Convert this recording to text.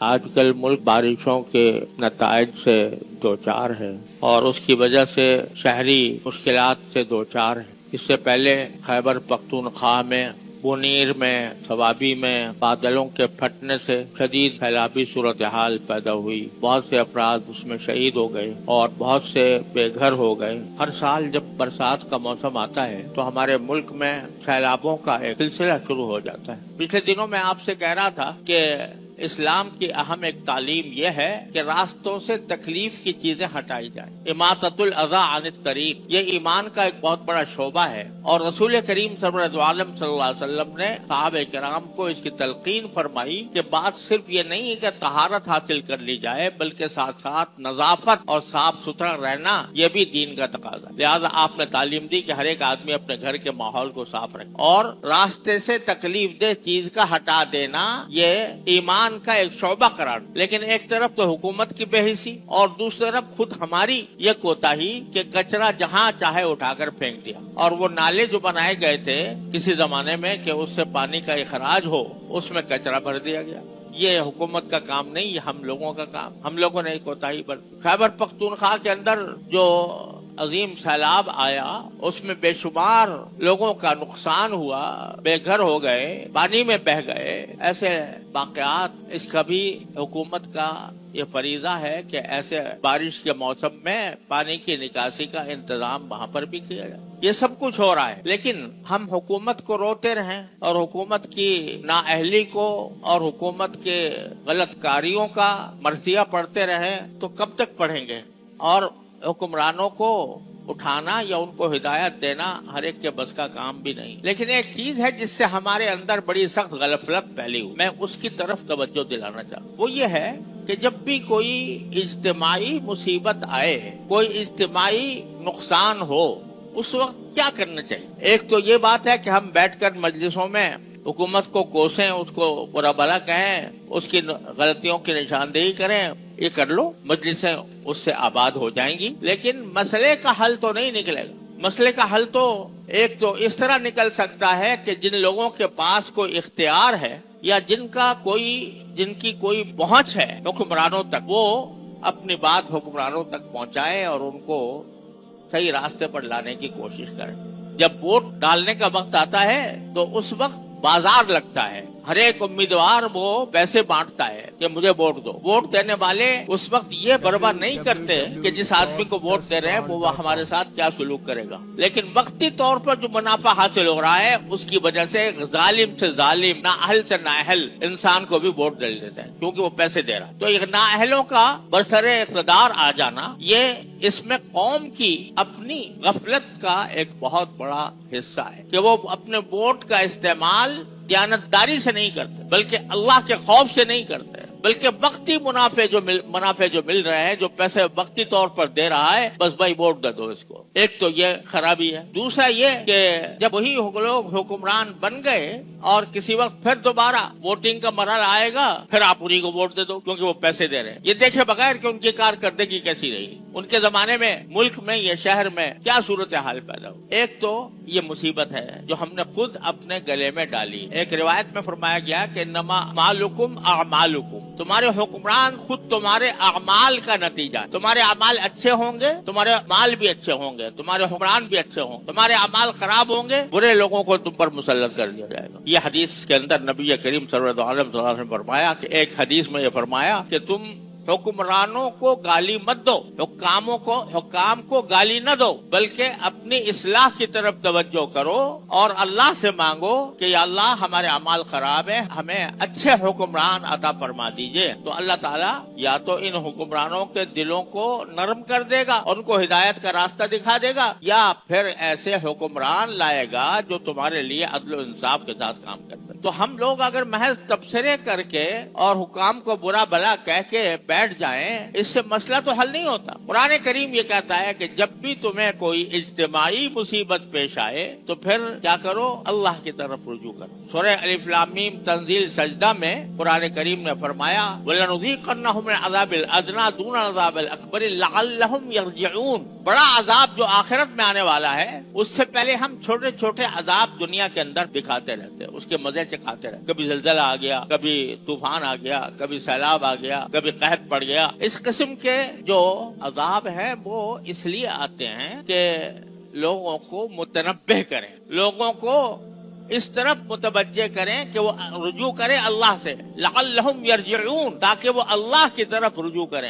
آج کل ملک بارشوں کے نتائج سے دوچار ہے اور اس کی وجہ سے شہری مشکلات سے دوچار ہے۔ اس سے پہلے خیبر پختونخوا میں منیر میں ثوابی میں بادلوں کے پھٹنے سے شدید سیلابی صورتحال پیدا ہوئی، بہت سے افراد اس میں شہید ہو گئے اور بہت سے بے گھر ہو گئے۔ ہر سال جب برسات کا موسم آتا ہے تو ہمارے ملک میں سیلابوں کا ایک سلسلہ شروع ہو جاتا ہے۔ پچھلے دنوں میں آپ سے کہہ رہا تھا کہ اسلام کی اہم ایک تعلیم یہ ہے کہ راستوں سے تکلیف کی چیزیں ہٹائی جائیں۔ اماطۃ الاذی عن الطریق یہ ایمان کا ایک بہت بڑا شعبہ ہے، اور رسول کریم سرور عالم صلی اللہ علیہ وسلم نے صحابہ کرام کو اس کی تلقین فرمائی کہ بات صرف یہ نہیں ہے کہ طہارت حاصل کر لی جائے، بلکہ ساتھ ساتھ نظافت اور صاف ستھرا رہنا یہ بھی دین کا تقاضا ہے۔ لہٰذا آپ نے تعلیم دی کہ ہر ایک آدمی اپنے گھر کے ماحول کو صاف رکھے، اور راستے سے تکلیف دہ چیز کا ہٹا دینا یہ ایمان کا ایک شعبہ قرار۔ لیکن ایک طرف تو حکومت کی بے حسی اور دوسری طرف خود ہماری یہ کوتاہی کہ کچرا جہاں چاہے اٹھا کر پھینک دیا، اور وہ نالے جو بنائے گئے تھے کسی زمانے میں کہ اس سے پانی کا اخراج ہو، اس میں کچرا بھر دیا گیا۔ یہ حکومت کا کام نہیں، یہ ہم لوگوں کا کام، ہم لوگوں نے کوتاہی برتی۔ خیبر پختونخوا کے اندر جو عظیم سیلاب آیا اس میں بے شمار لوگوں کا نقصان ہوا، بے گھر ہو گئے، پانی میں بہہ گئے۔ ایسے واقعات، اس کا بھی حکومت کا یہ فریضہ ہے کہ ایسے بارش کے موسم میں پانی کی نکاسی کا انتظام وہاں پر بھی کیا جائے۔ یہ سب کچھ ہو رہا ہے، لیکن ہم حکومت کو روتے رہیں اور حکومت کی نااہلی کو اور حکومت کے غلط کاریوں کا مرثیہ پڑھتے رہیں تو کب تک پڑھیں گے؟ اور حکمرانوں کو اٹھانا یا ان کو ہدایت دینا ہر ایک کے بس کا کام بھی نہیں۔ لیکن ایک چیز ہے جس سے ہمارے اندر بڑی سخت غفلت پھیلی ہوئی، میں اس کی طرف توجہ دلانا چاہتا ہوں۔ وہ یہ ہے کہ جب بھی کوئی اجتماعی مصیبت آئے، کوئی اجتماعی نقصان ہو، اس وقت کیا کرنا چاہیے؟ ایک تو یہ بات ہے کہ ہم بیٹھ کر مجلسوں میں حکومت کو کوسیں، اس کو برا بھلا کہیں، اس کی غلطیوں کی نشاندہی کریں، یہ کر لو، مجلسیں اس سے آباد ہو جائیں گی، لیکن مسئلے کا حل تو نہیں نکلے گا۔ مسئلے کا حل تو ایک تو اس طرح نکل سکتا ہے کہ جن لوگوں کے پاس کوئی اختیار ہے یا جن کی کوئی پہنچ ہے حکمرانوں تک، وہ اپنی بات حکمرانوں تک پہنچائیں اور ان کو صحیح راستے پر لانے کی کوشش کریں۔ جب ووٹ ڈالنے کا وقت آتا ہے تو اس وقت بازار لگتا ہے، ہر ایک امیدوار وہ پیسے بانٹتا ہے کہ مجھے ووٹ دو۔ ووٹ دینے والے اس وقت یہ پرواہ نہیں کرتے کہ جس آدمی کو ووٹ دے رہے ہیں وہ ہمارے ساتھ کیا سلوک کرے گا، لیکن وقتی طور پر جو منافع حاصل ہو رہا ہے اس کی وجہ سے ظالم سے ظالم، نااہل سے نااہل انسان کو بھی ووٹ دے دیتا ہے کیونکہ وہ پیسے دے رہا ہے۔ تو یہ نااہلوں کا برسر اقتدار آ جانا، یہ اس میں قوم کی اپنی غفلت کا ایک بہت بڑا حصہ ہے کہ وہ اپنے ووٹ کا استعمال دیانتداری سے نہیں کرتے، بلکہ اللہ کے خوف سے نہیں کرتے، بلکہ وقتی منافع جو مل رہے ہیں، جو پیسے وقتی طور پر دے رہا ہے، بس بھائی ووٹ دے دو اس کو۔ ایک تو یہ خرابی ہے۔ دوسرا یہ کہ جب وہی لوگ حکمران بن گئے اور کسی وقت پھر دوبارہ ووٹنگ کا مرحلہ آئے گا، پھر آپ انہیں کو ووٹ دے دو کیونکہ وہ پیسے دے رہے ہیں۔ یہ دیکھے بغیر کہ ان کی کارکردگی کیسی رہی، ان کے زمانے میں ملک میں یا شہر میں کیا صورتحال پیدا ہو۔ ایک تو یہ مصیبت ہے جو ہم نے خود اپنے گلے میں ڈالی۔ ایک روایت میں فرمایا گیا کہ انما اعمالکم اعمالکم، تمہارے حکمران خود تمہارے اعمال کا نتیجہ۔ تمہارے اعمال اچھے ہوں گے، تمہارے مال بھی اچھے ہوں گے، تمہارے حکمران بھی اچھے ہوں گے۔ تمہارے اعمال خراب ہوں گے، برے لوگوں کو تم پر مسلط کر دیا جائے گا۔ یہ حدیث کے اندر نبی کریم صلی اللہ علیہ وسلم نے فرمایا کہ ایک حدیث میں یہ فرمایا کہ تم حکمرانوں کو گالی مت دو، حکام کو گالی نہ دو، بلکہ اپنی اصلاح کی طرف توجہ کرو اور اللہ سے مانگو کہ یا اللہ ہمارے اعمال خراب ہیں، ہمیں اچھے حکمران عطا فرما دیجئے۔ تو اللہ تعالیٰ یا تو ان حکمرانوں کے دلوں کو نرم کر دے گا، ان کو ہدایت کا راستہ دکھا دے گا، یا پھر ایسے حکمران لائے گا جو تمہارے لیے عدل و انصاف کے ساتھ کام کرتے۔ تو ہم لوگ اگر محض تبصرے کر کے اور حکام کو برا بھلا کہہ کے بیٹھ جائیں، اس سے مسئلہ تو حل نہیں ہوتا۔ قرآن کریم یہ کہتا ہے کہ جب بھی تمہیں کوئی اجتماعی مصیبت پیش آئے تو پھر کیا کرو؟ اللہ کی طرف رجوع کرو۔ سورہ الف لام میم تنزیل سجدہ میں قرآن کریم نے فرمایا وَلَنُذِيقَنَّهُمْ مِنْ عَذَابِ الْأَدْنَىٰ دُونَ عَذَابِ الْأَكْبَرِ لَعَلَّهُمْ يَرْجِعُونَ۔ بڑا عذاب جو آخرت میں آنے والا ہے، اس سے پہلے ہم چھوٹے چھوٹے عذاب دنیا کے اندر دکھاتے رہتے ہیں، اس کے مزے چکھاتے رہے. کبھی زلزلہ آ گیا, کبھی طوفان آ گیا, کبھی سیلاب آ گیا, کبھی قحط پڑ گیا. اس قسم کے جو عذاب ہیں وہ اس لیے آتے ہیں کہ لوگوں کو متنبہ کریں, لوگوں کو اس طرف متوجہ کریں کہ وہ رجوع کریں اللہ سے, لعلہم یرجعون, تاکہ وہ اللہ کی طرف رجوع کریں.